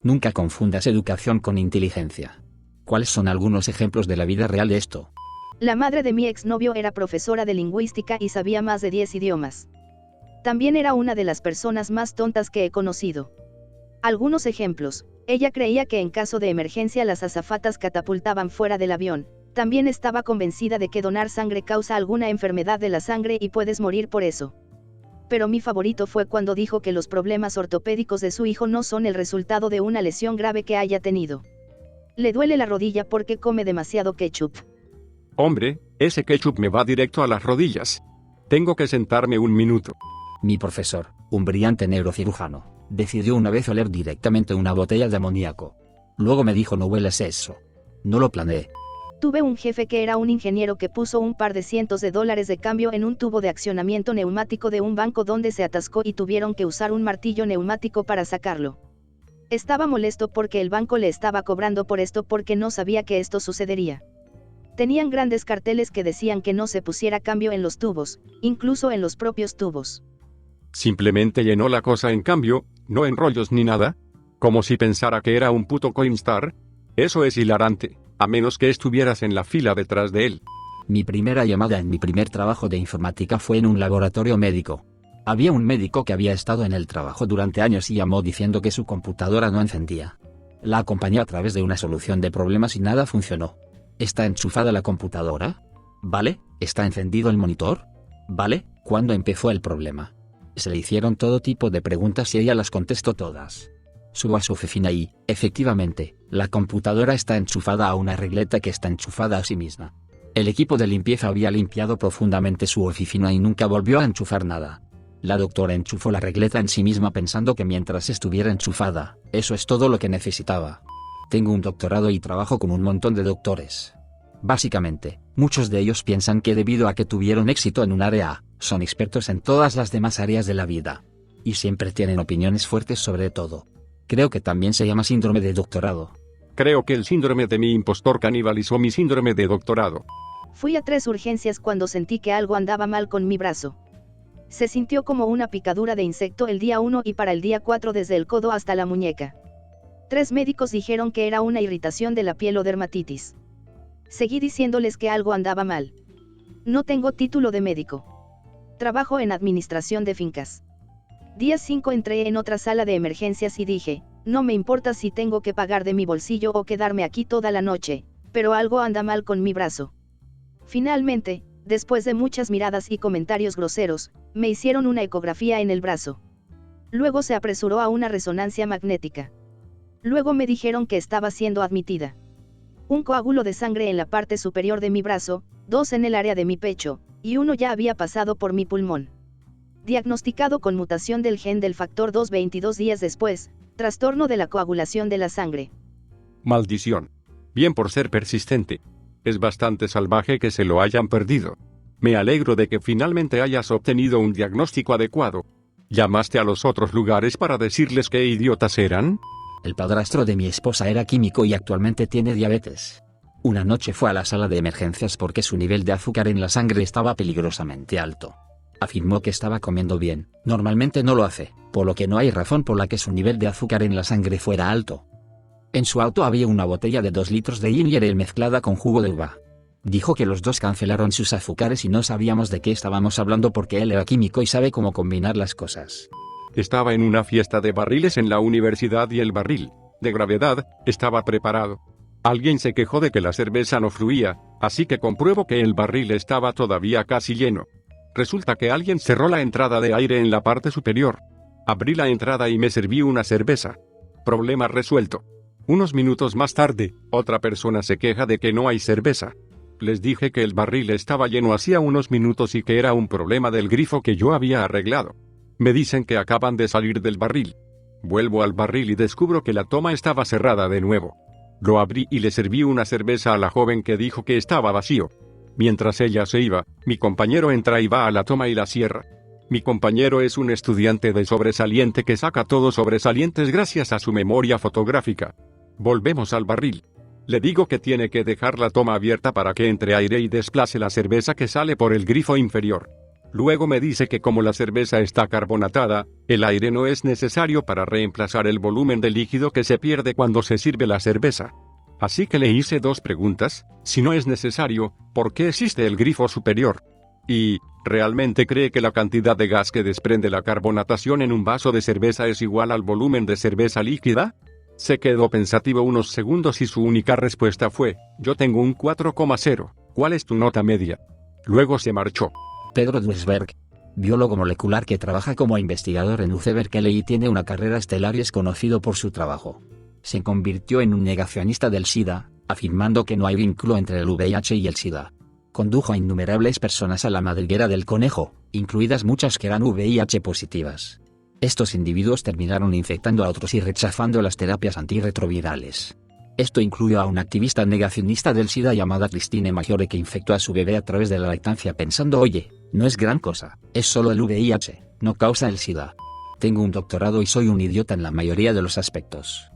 Nunca confundas educación con inteligencia. ¿Cuáles son algunos ejemplos de la vida real de esto? La madre de mi exnovio era profesora de lingüística y sabía más de 10 idiomas. También era una de las personas más tontas que he conocido. Algunos ejemplos. Ella creía que en caso de emergencia las azafatas catapultaban fuera del avión. También estaba convencida de que donar sangre causa alguna enfermedad de la sangre y puedes morir por eso. Pero mi favorito fue cuando dijo que los problemas ortopédicos de su hijo no son el resultado de una lesión grave que haya tenido. Le duele la rodilla porque come demasiado ketchup. Hombre, ese ketchup me va directo a las rodillas. Tengo que sentarme un minuto. Mi profesor, un brillante neurocirujano, decidió una vez oler directamente una botella de amoníaco. Luego me dijo: no hueles eso. No lo planeé. Tuve un jefe que era un ingeniero que puso un par de cientos de dólares de cambio en un tubo de accionamiento neumático de un banco donde se atascó y tuvieron que usar un martillo neumático para sacarlo. Estaba molesto porque el banco le estaba cobrando por esto porque no sabía que esto sucedería. Tenían grandes carteles que decían que no se pusiera cambio en los tubos, incluso en los propios tubos. Simplemente llenó la cosa en cambio, no en rollos ni nada. Como si pensara que era un puto Coinstar. Eso es hilarante, a menos que estuvieras en la fila detrás de él. Mi primera llamada en mi primer trabajo de informática fue en un laboratorio médico. Había un médico que había estado en el trabajo durante años y llamó diciendo que su computadora no encendía. La acompañé a través de una solución de problemas y nada funcionó. ¿Está enchufada la computadora? ¿Vale? ¿Está encendido el monitor? ¿Vale? ¿Cuándo empezó el problema? Se le hicieron todo tipo de preguntas y ella las contestó todas. Subo a su oficina y, efectivamente, la computadora está enchufada a una regleta que está enchufada a sí misma. El equipo de limpieza había limpiado profundamente su oficina y nunca volvió a enchufar nada. La doctora enchufó la regleta en sí misma pensando que mientras estuviera enchufada, eso es todo lo que necesitaba. Tengo un doctorado y trabajo con un montón de doctores. Básicamente, muchos de ellos piensan que debido a que tuvieron éxito en un área, son expertos en todas las demás áreas de la vida. Y siempre tienen opiniones fuertes sobre todo. Creo que también se llama síndrome de doctorado. Creo que el síndrome de mi impostor canibalizó mi síndrome de doctorado. Fui a 3 urgencias cuando sentí que algo andaba mal con mi brazo. Se sintió como una picadura de insecto el día 1 y para el día 4 desde el codo hasta la muñeca. 3 médicos dijeron que era una irritación de la piel o dermatitis. Seguí diciéndoles que algo andaba mal. No tengo título de médico. Trabajo en administración de fincas. Día 5 entré en otra sala de emergencias y dije, no me importa si tengo que pagar de mi bolsillo o quedarme aquí toda la noche, pero algo anda mal con mi brazo. Finalmente, después de muchas miradas y comentarios groseros, me hicieron una ecografía en el brazo. Luego se apresuró a una resonancia magnética. Luego me dijeron que estaba siendo admitida. Un coágulo de sangre en la parte superior de mi brazo, 2 en el área de mi pecho, y 1 ya había pasado por mi pulmón. Diagnosticado con mutación del gen del factor 2 22 días después, trastorno de la coagulación de la sangre. Maldición. Bien por ser persistente. Es bastante salvaje que se lo hayan perdido. Me alegro de que finalmente hayas obtenido un diagnóstico adecuado. ¿Llamaste a los otros lugares para decirles qué idiotas eran? El padrastro de mi esposa era químico y actualmente tiene diabetes. Una noche fue a la sala de emergencias porque su nivel de azúcar en la sangre estaba peligrosamente alto. Afirmó que estaba comiendo bien, normalmente no lo hace, por lo que no hay razón por la que su nivel de azúcar en la sangre fuera alto. En su auto había una botella de 2 litros de ginger ale mezclada con jugo de uva. Dijo que los dos cancelaron sus azúcares y no sabíamos de qué estábamos hablando porque él era químico y sabe cómo combinar las cosas. Estaba en una fiesta de barriles en la universidad y el barril, de gravedad, estaba preparado. Alguien se quejó de que la cerveza no fluía, así que compruebo que el barril estaba todavía casi lleno. Resulta que alguien cerró la entrada de aire en la parte superior. Abrí la entrada y me serví una cerveza. Problema resuelto. Unos minutos más tarde, otra persona se queja de que no hay cerveza. Les dije que el barril estaba lleno hacía unos minutos y que era un problema del grifo que yo había arreglado. Me dicen que acaban de salir del barril. Vuelvo al barril y descubro que la toma estaba cerrada de nuevo. Lo abrí y le serví una cerveza a la joven que dijo que estaba vacío. Mientras ella se iba, mi compañero entra y va a la toma y la cierra. Mi compañero es un estudiante de sobresaliente que saca todos sobresalientes gracias a su memoria fotográfica. Volvemos al barril. Le digo que tiene que dejar la toma abierta para que entre aire y desplace la cerveza que sale por el grifo inferior. Luego me dice que como la cerveza está carbonatada, el aire no es necesario para reemplazar el volumen de líquido que se pierde cuando se sirve la cerveza. Así que le hice 2 preguntas: si no es necesario, ¿por qué existe el grifo superior? Y, ¿realmente cree que la cantidad de gas que desprende la carbonatación en un vaso de cerveza es igual al volumen de cerveza líquida? Se quedó pensativo unos segundos y su única respuesta fue: yo tengo un 4,0, ¿cuál es tu nota media? Luego se marchó. Pedro Duesberg, biólogo molecular que trabaja como investigador en UC Berkeley y tiene una carrera estelar y es conocido por su trabajo. Se convirtió en un negacionista del SIDA, afirmando que no hay vínculo entre el VIH y el SIDA. Condujo a innumerables personas a la madriguera del conejo, incluidas muchas que eran VIH positivas. Estos individuos terminaron infectando a otros y rechazando las terapias antirretrovirales. Esto incluyó a una activista negacionista del SIDA llamada Christine Maggiore que infectó a su bebé a través de la lactancia pensando: oye, no es gran cosa, es solo el VIH, no causa el SIDA. Tengo un doctorado y soy un idiota en la mayoría de los aspectos.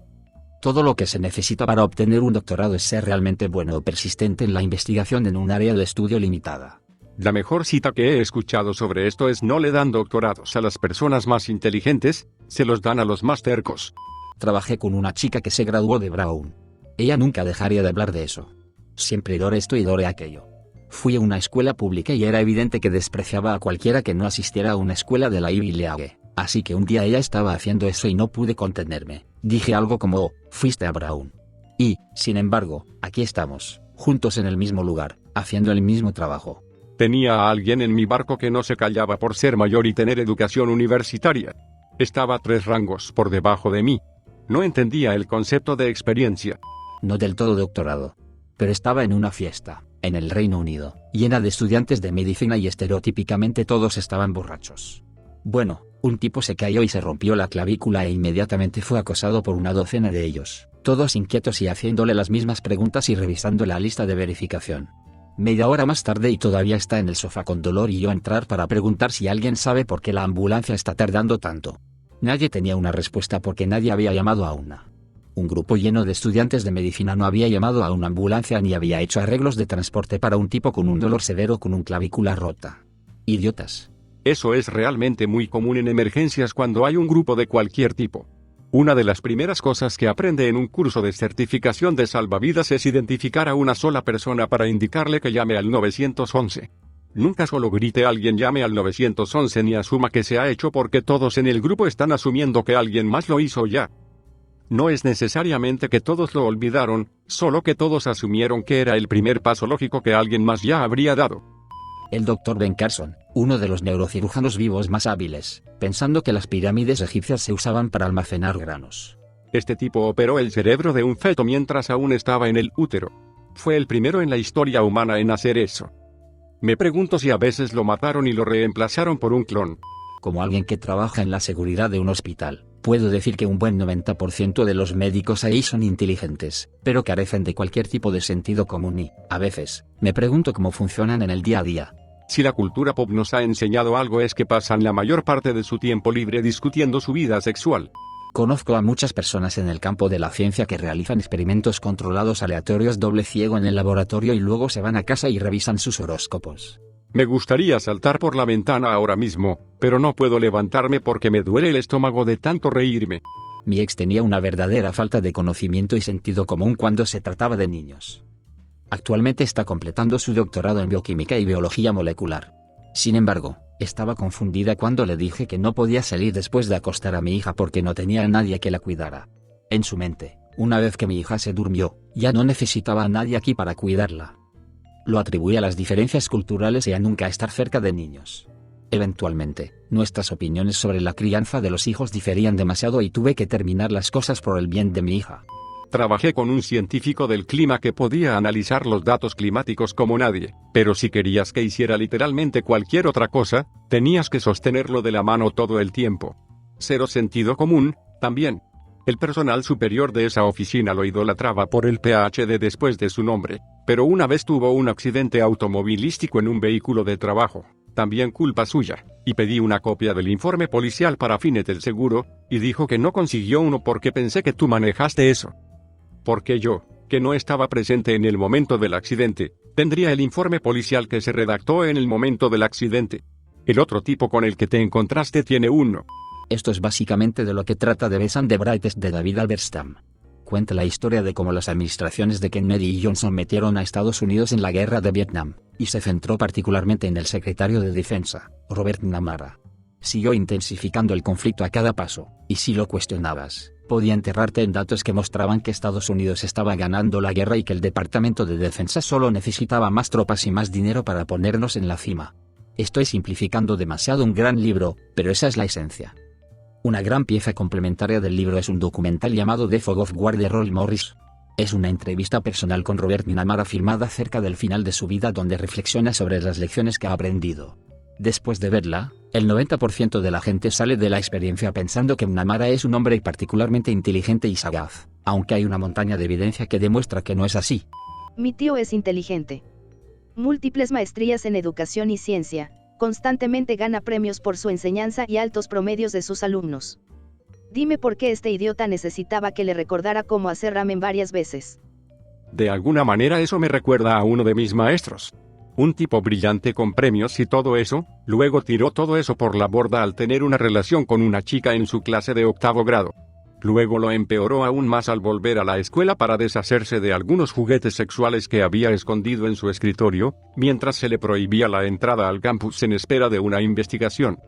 Todo lo que se necesita para obtener un doctorado es ser realmente bueno o persistente en la investigación en un área de estudio limitada. La mejor cita que he escuchado sobre esto es: no le dan doctorados a las personas más inteligentes, se los dan a los más tercos. Trabajé con una chica que se graduó de Brown. Ella nunca dejaría de hablar de eso. Siempre adoré esto y adoré aquello. Fui a una escuela pública y era evidente que despreciaba a cualquiera que no asistiera a una escuela de la Ivy League. Así que un día ella estaba haciendo eso y no pude contenerme. Dije algo como: oh, fuiste a Brown. Y, sin embargo, aquí estamos, juntos en el mismo lugar, haciendo el mismo trabajo. Tenía a alguien en mi barco que no se callaba por ser mayor y tener educación universitaria. Estaba 3 rangos por debajo de mí. No entendía el concepto de experiencia. No del todo doctorado. Pero estaba en una fiesta, en el Reino Unido, llena de estudiantes de medicina y estereotípicamente todos estaban borrachos. Bueno, un tipo se cayó y se rompió la clavícula e inmediatamente fue acosado por una docena de ellos, todos inquietos y haciéndole las mismas preguntas y revisando la lista de verificación. Media hora más tarde y todavía está en el sofá con dolor y yo a entrar para preguntar si alguien sabe por qué la ambulancia está tardando tanto. Nadie tenía una respuesta porque nadie había llamado a una. Un grupo lleno de estudiantes de medicina no había llamado a una ambulancia ni había hecho arreglos de transporte para un tipo con un dolor severo con una clavícula rota. Idiotas. Eso es realmente muy común en emergencias cuando hay un grupo de cualquier tipo. Una de las primeras cosas que aprende en un curso de certificación de salvavidas es identificar a una sola persona para indicarle que llame al 911. Nunca solo grite a alguien llame al 911 ni asuma que se ha hecho porque todos en el grupo están asumiendo que alguien más lo hizo ya. No es necesariamente que todos lo olvidaron, solo que todos asumieron que era el primer paso lógico que alguien más ya habría dado. El Dr. Ben Carson, uno de los neurocirujanos vivos más hábiles, pensando que las pirámides egipcias se usaban para almacenar granos. Este tipo operó el cerebro de un feto mientras aún estaba en el útero. Fue el primero en la historia humana en hacer eso. Me pregunto si a veces lo mataron y lo reemplazaron por un clon. Como alguien que trabaja en la seguridad de un hospital, puedo decir que un buen 90% de los médicos ahí son inteligentes, pero carecen de cualquier tipo de sentido común y, a veces, me pregunto cómo funcionan en el día a día. Si la cultura pop nos ha enseñado algo es que pasan la mayor parte de su tiempo libre discutiendo su vida sexual. Conozco a muchas personas en el campo de la ciencia que realizan experimentos controlados aleatorios doble ciego en el laboratorio y luego se van a casa y revisan sus horóscopos. Me gustaría saltar por la ventana ahora mismo, pero no puedo levantarme porque me duele el estómago de tanto reírme. Mi ex tenía una verdadera falta de conocimiento y sentido común cuando se trataba de niños. Actualmente está completando su doctorado en bioquímica y biología molecular. Sin embargo, estaba confundida cuando le dije que no podía salir después de acostar a mi hija porque no tenía a nadie que la cuidara. En su mente, una vez que mi hija se durmió, ya no necesitaba a nadie aquí para cuidarla. Lo atribuí a las diferencias culturales y a nunca estar cerca de niños. Eventualmente, nuestras opiniones sobre la crianza de los hijos diferían demasiado y tuve que terminar las cosas por el bien de mi hija. Trabajé con un científico del clima que podía analizar los datos climáticos como nadie, pero si querías que hiciera literalmente cualquier otra cosa, tenías que sostenerlo de la mano todo el tiempo. Cero sentido común, también. El personal superior de esa oficina lo idolatraba por el PhD después de su nombre, pero una vez tuvo un accidente automovilístico en un vehículo de trabajo, también culpa suya, y pedí una copia del informe policial para fines del seguro, y dijo que no consiguió uno porque pensé que tú manejaste eso. Porque yo, que no estaba presente en el momento del accidente, tendría el informe policial que se redactó en el momento del accidente. El otro tipo con el que te encontraste tiene uno. Esto es básicamente de lo que trata The Best and the Brightest de David Halberstam. Cuenta la historia de cómo las administraciones de Kennedy y Johnson metieron a Estados Unidos en la guerra de Vietnam, y se centró particularmente en el secretario de Defensa, Robert McNamara. Siguió intensificando el conflicto a cada paso, y si lo cuestionabas, podía enterrarte en datos que mostraban que Estados Unidos estaba ganando la guerra y que el Departamento de Defensa solo necesitaba más tropas y más dinero para ponernos en la cima. Estoy simplificando demasiado un gran libro, pero esa es la esencia. Una gran pieza complementaria del libro es un documental llamado The Fog of War de Roy Morris. Es una entrevista personal con Robert McNamara filmada cerca del final de su vida donde reflexiona sobre las lecciones que ha aprendido. Después de verla, el 90% de la gente sale de la experiencia pensando que McNamara es un hombre particularmente inteligente y sagaz, aunque hay una montaña de evidencia que demuestra que no es así. Mi tío es inteligente. Múltiples maestrías en educación y ciencia. Constantemente gana premios por su enseñanza y altos promedios de sus alumnos. Dime por qué este idiota necesitaba que le recordara cómo hacer ramen varias veces. De alguna manera eso me recuerda a uno de mis maestros. Un tipo brillante con premios y todo eso, luego tiró todo eso por la borda al tener una relación con una chica en su clase de 8º grado. Luego lo empeoró aún más al volver a la escuela para deshacerse de algunos juguetes sexuales que había escondido en su escritorio, mientras se le prohibía la entrada al campus en espera de una investigación.